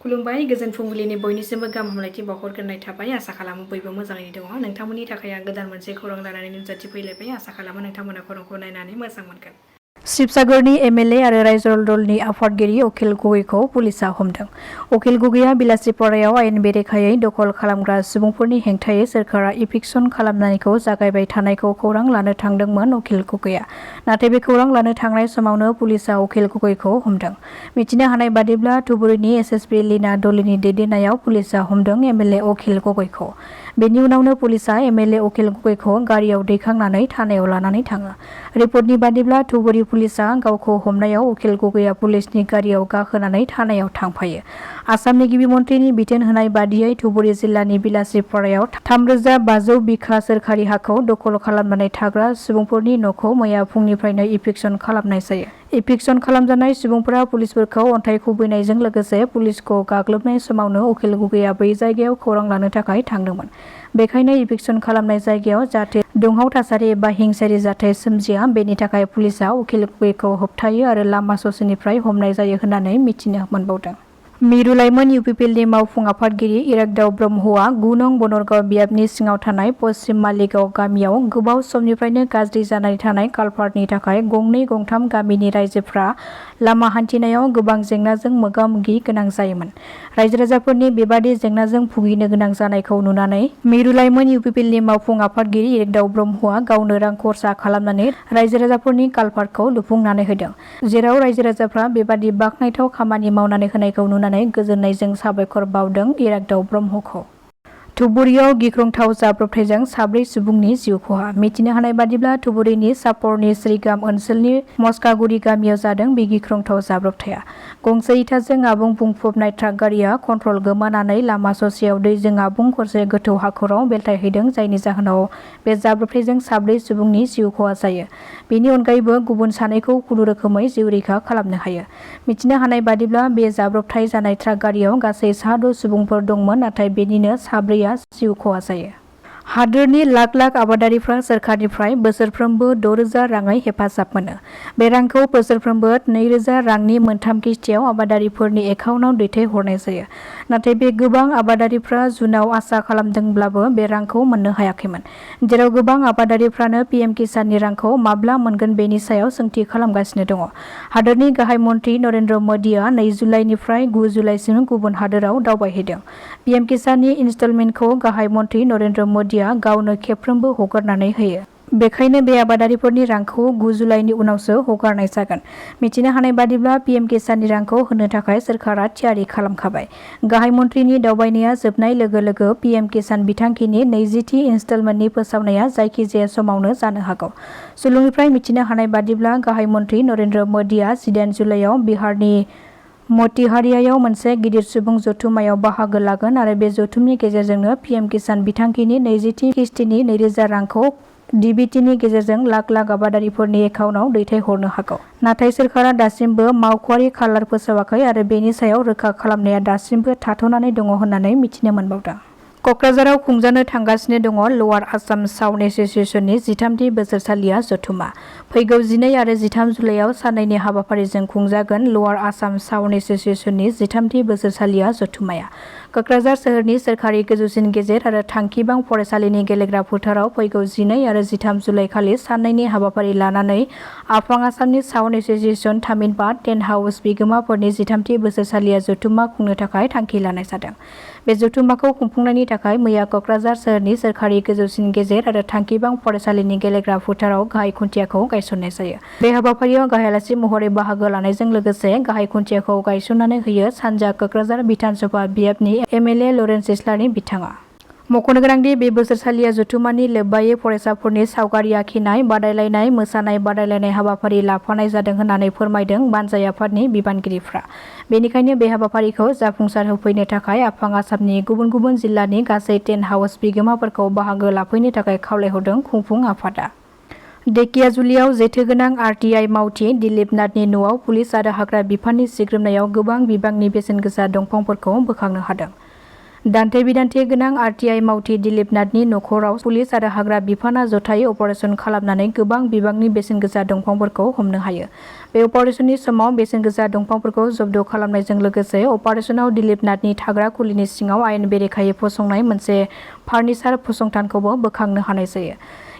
खुलुमबाय गोजोन फुंबिलिनि बयनिसिमबो गाहाम हामलायथि बावहरग्रोनाय थाबाय। आसा खालामो बयबो मोजाङैनो दङ। नोंथांमोननि थाखाय आं गोदान मोनसे खौरां लानानै नुजाथिफैलायबाय। आसा खालामो नोंथांमोना खौरांखौ नायनानै मोजां मोनगोन। शिबसागरनि एमएलए आरो रायजो दलनि आफादगिरि अखिल गगैखौ पुलिसआ हमदों। अखिल गगैआ बेलासिपारायाव आयेन बेरेखायै दखल खालामग्रा सुबुंफोरनि हेंथायै सोरखारा इभिक्सन खालामनायखौ जागायबाय थानायखौ खौरां लानो थांदोंमोन अखिल गगैआ। नाथाय बे खौरां लानो थांनाय समावनो पुलिसआ अखिल गगैखौ हमदों। मिथिनो हानाय बादिब्ला धुबुरीनि एसएसपि लीना दलिनि दैदेननायाव पुलिसआ हमदों एमएलए अखिल गगैखौ। बेनि उनावनो पुलिसआ एमएलए अखिल गगैखौ गारियाव दैखांनानै थानायाव लानानै थाङो। रिपर्टनि बादिब्ला धुबुरी पुलिसआ गावखौ हमनायाव अखिल गगैआ पुलिसनि गारियाव गाखोनानै थानायाव थांफायो। आसामनि गिबि मन्थ्रिनि बिथोन होनाय बादियै धुबुरी जिल्लानि बेलासिपारायाव 3500 बिघा सोरखारि हाखौ दखल खालामनानै थाग्रा सुबुंफोरनि न'खौ मैया फुंनिफ्रायनो इभिक्सन खालामनाय जायो। इभिक्सन खालामजानाय सुबुंफोरा पुलिसफोरखौ अन्थाइ खुबैनायजों लोगोसे पुलिसखौ गाग्लोबनाय समावनो अखिल गगैआ बै जायगायाव खौरां लानो थाखाय थांदोंमोन। बेखायनो इभिक्सन खालामनाय जायगायाव जाहाथे दुंहाव थासारि एबा हिंसायारि जाथाय सोमजिया बेनि थाखाय पुलिसआ अखिल गगैखौ होबथायो आरो लामा ससेनिफ्राय हमनाय जायो होननानै मिथिनो मोनबावदों। मिरु लाइमोन इउपिपिएलनि मावफुं आफादगिरि इराग्दाव ब्रह्मआ 9 नं बनरगाव बियाबनि सिङाव थानाय पश्चिम मालिगाव गामियाव गोबाव समनिफ्रायनो गाज्रि जानानै थानाय कालभार्टनि थाखाय गंनै गंथाम गामिनि रायजोफ्रा लामा हान्थिनायाव गोबां जेंनाजों मोगा-मोगि गोनां जायोमोन। रायजो राजाफोरनि बेबादि जेंनाजों भुगिनो गोनां जानायखौ नुनानै मिरु लाइमोन इउपिपिएलनि मावफुं आफादगिरि इराग्दाव ब्रह्मआ गावनो रां खरसा खालामनानै रायजो राजाफोरनि कालभार्टखौ लुफुंनानै होदों। जेराव रायजो राजाफ्रा बेबादि बाखनायथाव खामानि मावनानै होनायखौ नुनानै गोजोननायजों साबायखर बावदों इराग्दाव ब्रह्मखौ। धुबुरीयाव गिख्रंथाव जाब्रबथायजों 4 सुबुंनि जिउ खहा। मिथिनो हानाय बादिब्ला धुबुरीनि चापरनि श्रीगाम ओनसोलनि मस्कागुरी गामियाव जादों बे गिख्रंथाव जाब्रबथाया। गंसे इटाजों आबुं बुंफबनाय ट्राक गारिया कन्ट्रल गोमानानै लामा ससेयाव दैजों आबुं खरसे गोथौ हाखराव बेलथायहैदों जायनि जाहोनाव बे जाब्रबथायजों 4 सुबुंनि जिउ खहा जायो। बेनि अनगायैबो गुबुन 2खौ खुनुरोखोमै जिउ रैखा खालामनो हायो। मिथिनो हानाय बादिब्ला बे जाब्रबथाय जानाय ट्राक गारियाव गासै 6 सुबुंफोर दंमोन नाथाय बेनिनो 4 जिउ खहा जायो। हादोरनि लाख लाख आबादारिफ्रा सोरखारनिफ्राय बोसोरफ्रोमबो 6000 राङै हेफाजाब मोनो। बे रांखौ बोसोरफ्रोमबो 2000 रांनि मोनथाम किस्तियाव आबादारिफोरनि एकाउन्टआव दैथायहरनाय जायो। नाथाय बे गोबां आबादारिफ्रा जुनाव आसा खालामदोंब्लाबो बे रांखौ मोननो हायाखैमोन। जेराव गोबां आबादारिफ्रानो पीएम किसाननि रांखौ माब्ला मोनगोन बेनि सायाव सोंथि खालामगासिनो दङ। हादोरनि गाहाय मन्थ्रि नरेन्द्र मोदीआ 2 जुलाइनिफ्राय 9 जुलाइसिम गुबुन हादोराव दावबायहैदों। पीएम किसाननि इनस्टलमेन्टखौ गाहाय मन्थ्रि नरेन्द्र मोदीआ गावनो खेबफ्रोमबो हगारनानै होयो। बेखायनो बे आबादारिफोरनि रांखौ 9 जुलाइनि उनावसो हगारनाय जागोन। मिथिनो हानाय बादिब्ला पीएम किसाननि रांखौ होनो थाखाय सोरखारा थियारि खालामखाबाय। गाहाय मन्थ्रिनि दावबायनाया जोबनाय लोगो लोगो पीएम किसान बिथांखिनि 20थि इनस्टलमेन्टनि फोसावनाया जायखिजाया समावनो जानो हागौ। सुलुंनिफ्राय मिथिनो हानाय बादिब्ला गाहाय मन्थ्रि नरेन्द्र मोदीआ 18 जुलाइआव बिहारनि मोतिहारियाव मोनसे गिदिर सुबुं जथुम्मायाव बाहागो लागोन आरो बे जथुमनि गेजेरजोंनो पीएम किसान बिथांखिनि 20थि किस्तिनि 2000 रांखौ डीबीटीनि गेजेरजों लाख लाख आबादारिफोरनि एकाउन्टआव दैथायहरनो हागौ। नाथाय सोरखारा दासिमबो मावख'आरि खालार फोसावाखै आरो बेनि सायाव रोखा खालामनाया दासिमबो थाथ'नानै दङ होननानै मिथिनो मोनबावदों। क'क्राझाराव खुंजानो थांगासिनो दङ लवार आसाम साउन्ड एस'सिएशननि 13थि बोसोरसालिया जथुम्मा। फैगौ 12 आरो 13 जुलाइआव साननैनि हाबाफारिजों खुंजागोन लवार आसाम साउन्ड एस'सिएशननि 13थि बोसोरसालिया जथुम्माया। क'क्राझार सोहोरनि सोरखारि गोजौसिन गेजेर आरो थांखिबां फरायसालिनि गेलेग्रा फोथाराव फैगौ 12 आरो 13 जुलाइ खालि साननैनि हाबाफारि लानानै आफां आसामनि साउन्ड एस'सिएशन थामहिनबा टेन्ट हाउस बिगोमाफोरनि 13थि बोसोरसालिया जथुम्मा खुंनो थाखाय थांखि लानाय जादों। बे जथुम्माखौ खुंफुंनायनि थाखाय मैया क'क्राझार सोहोरनि सोरखारि गोजौसिन गेजेर आरो थांखिबां फरायसालिनि गेलेग्रा फोथाराव गाहाय खुन्थियाखौ गायसननाय जायो। बे हाबाफारियाव गाहाय आलासि महरै बाहागो लानायजों लोगोसे गाहाय खुन्थियाखौ गायसननानै होयो सानजा क'क्राझार बिधान सभा बियाबनि एमएलए लरेन्स इस्लारि बिथाङा। मख'नो गोनांदि बे बोसोरसालिया जथुम्मानि लोब्बायै फरायसाफोरनि सावगारि आखिनाय बादायलायनाय मोसानाय बादायलायनाय हाबाफारि लाफानाय जादों होननानै फोरमायदों बानजाय आफादनि बिबानगिरिफ्रा। बेनिखायनो बे हाबाफारिखौ जाफुंसार होफैनो थाखाय आफां आसामनि गुबुन गुबुन जिल्लानि गासै टेन्ट हाउस बिगोमाफोरखौ बाहागो लाफैनो थाखाय खावलायहरदों खुंफुं आफादा। धेकियाजुलियाव जेथोगोनां आरटीआई मावथि दिलीप नाथनि न'आव पुलिस आरो हाग्रा बिफाननि सिग्रोमनायाव गोबां बिबांनि बेसेन गोसा दंफांफोरखौ बोखांनो हादों। दान्थे बिदान्थे गोनां RTI मावथि दिलीप नाथनि नखराव पुलिस आरो हाग्रा बिफाना जथायै अपारेसन खालामनानै गोबां बिबांनि बेसेन गोसा दंफांफोरखौ हमनो हायो। बे अपारेसननि समाव बेसेन गोसा दंफांफोरखौ जब्द खालामनायजों लोगोसे अपारेसनाव दिलीप नाथनि थाग्रा खुलिनि सिङाव आयेन बेरेखायै फसंनाय मोनसे फार्निचार फसंथानखौबो बोखांनो हानाय जायो।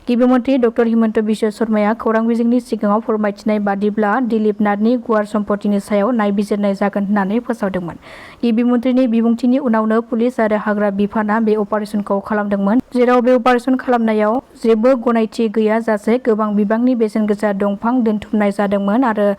गिबि मन्थ्रि डॉ हिमन्त बिश्व शर्माया खौरां बिजोंनि सिगाङाव फोरमायथिनाय बादिब्ला दिलीप नाथनि गुवार सम्पतिनि सायाव नायबिजिरनाय जागोन होननानै फोसावदोंमोन। गिबि मन्थ्रिनि बिबुंथिनि उनावनो पुलिस आरो हाग्रा बिफाना बे अपारेसनखौ खालामदोंमोन, जेराव बे अपारेसन खालामनायाव जेबो गनायथि गैयाजासे गोबां बिबांनि बेसेन गोसा दंफां दोनथुमनाय जादोंमोन आरो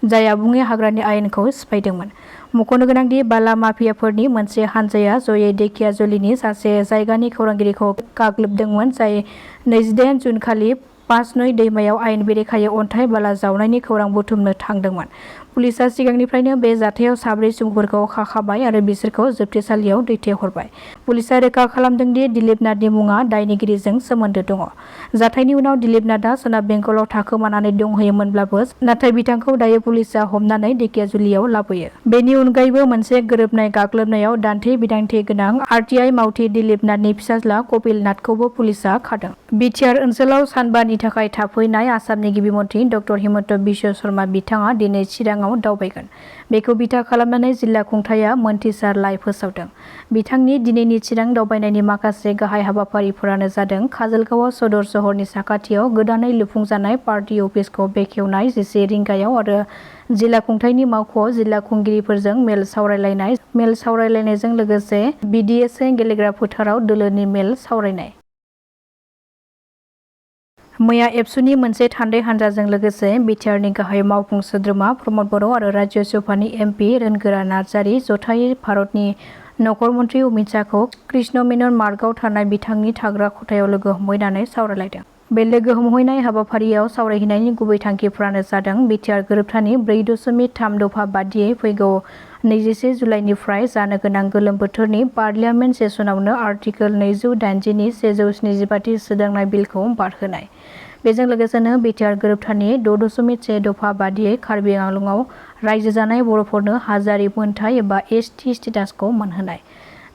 जाय आबुङै हाग्रानि आयेनखौ सिफायदोंमोन। मख'नो गोनांदि बाला माफियाफोरनि मोनसे हानजाया जयै धेकियाजुलिनि सासे जायगानि खौरांगिरिखौ गाग्लोबदोंमोन, जाय 28 जुन खालि पासनय दैमायाव आयेन बेरेखायै अन्थाइ बाला जावनायनि खौरां बुथुमनो थांदोंमोन। पुलिसआ सिगांनिफ्रायनो बे जाथायाव 4 सुबुंफोरखौ खाखाबाय आरो बिसोरखौ जोबथेसालियाव दैथायहरबाय। पुलिसआ रोखा खालामदों दि दिलीप नाथनि मुङा दायनिगिरिजों सोमोन्दो दङ। जाथायनि उनाव दिलीप नाथआ सोनाब बेंगलाव थाखोमानानै दंहैयोमोनब्लाबो, नाथाय बिथांखौ दायो पुलिसआ हमनानै धेकियाजुलियाव लाबोयो। बेनि अनगायैबो मोनसे गोरोबनाय गाग्लोबनायाव दान्थे बिदान्थे गोनां RTI मावथि दिलीप नाथनि फिसाज्ला कपिल नाथखौबो पुलिसआ खादों। बिटिआर ओनसोलाव सानबानि थाखाय थाफैनाय आसामनि गिबि मन्थ्रि डॉ हिमन्त बिश्व शर्मा बिथाङा दिनै चिराङाव दावबायगोन। बेखौ बिथा खालामनानै जिल्ला खुंथायआ मोनथिसार लाइ फोसावदों। बिथांनि दिनैनि चिरां दावबायनायनि माखासे गाहाय हाबाफारिफोरानो जादों काजलगांव सदर सहरनि साखाथियाव गोदानै लुफुंजानाय पार्टी अफिसखौ बेखेवनाय 11 रिंगायाव आरो जिल्ला खुंथायनि मावख'आव जिल्ला खुंगिरिफोरजों मेल सावरायलायनायजों लोगोसे BDSA गेलेग्रा फोथाराव दोलोनि मेल सावरायनाय। मैया एबसुनि मोनसे थान्दै हानजाजों लोगोसे बिटिआरनि गाहाय मावफुं सोद्रोमा प्रमद बर' आरो राज्य सभानि MP रोनगोरा नार्जारी जथायै भारतनि नगर मन्थ्रि अमित शाहखौ कृष्ण मेनन मार्गआव थानाय बिथांनि थाग्रा खथायाव लोगो हमहैनानै सावरायलायदों। बे लोगो हमहैनाय हाबाफारियाव सावरायहैनायनि गुबै थांखिफोरानो जादों बिटिआर गोरोबथानि 4.3 दफा बादियै फैगौ 21 जुलाइनिफ्राय जानो गोनां गोलोम बोथोरनि पार्लियामेन्ट सेसनावनो आर्टिकेल 280 नि 175 सोदांनाय बिलखौ बारहोनाय। बेजों लोगोसेनो बिटिआर गोरोबथानि 6.1 दफा बादियै कार्बि आंलंआव रायजो जानाय बर'फोरनो हाजारी मोनथाय एबा ST स्टेटासखौ मोनहोनाय।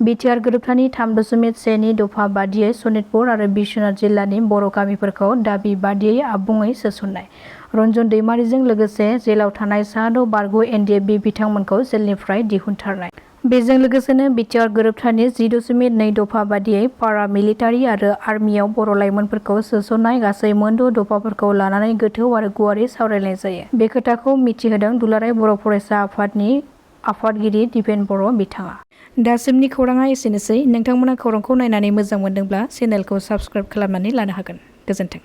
बिटिआर गोरोबथानि 3.1 नि दफा बादियै सनितपुर आरो बिश्वनाथ जिल्लानि बर' गामिफोरखौ दाबि बादियै आबुङै सोसननाय। रन्जन दैमारिजों लोगोसे जेलाव थानाय साद' बारग' NDFB बिथांमोनखौ जेलनिफ्राय दिहुनथारनाय। बेजों लोगोसेनो बिटिआर गोरोबथानि 10.2 दफा बादियै पारा मिलिटारि आरो आर्मियाव बर' लाइमोनफोरखौ सोसननाय गासै मोन 6 दफाफोरखौ लानानै गोथौ आरो गुवारै सावरायनाय जायो। बे खोथाखौ मिथिहोदों दुलाराय बर' फरायसा आफादनि आफादगिरि दिपेन बर' बिथाङा। दासिमनि खौराङा एसेनोसै। नोंथांमोना खौरांखौ नायनानै मोजां मोनदोंब्ला चेनेलखौ साबस्क्राइब खालामनानै लानो हागोन। गोजोन्थों।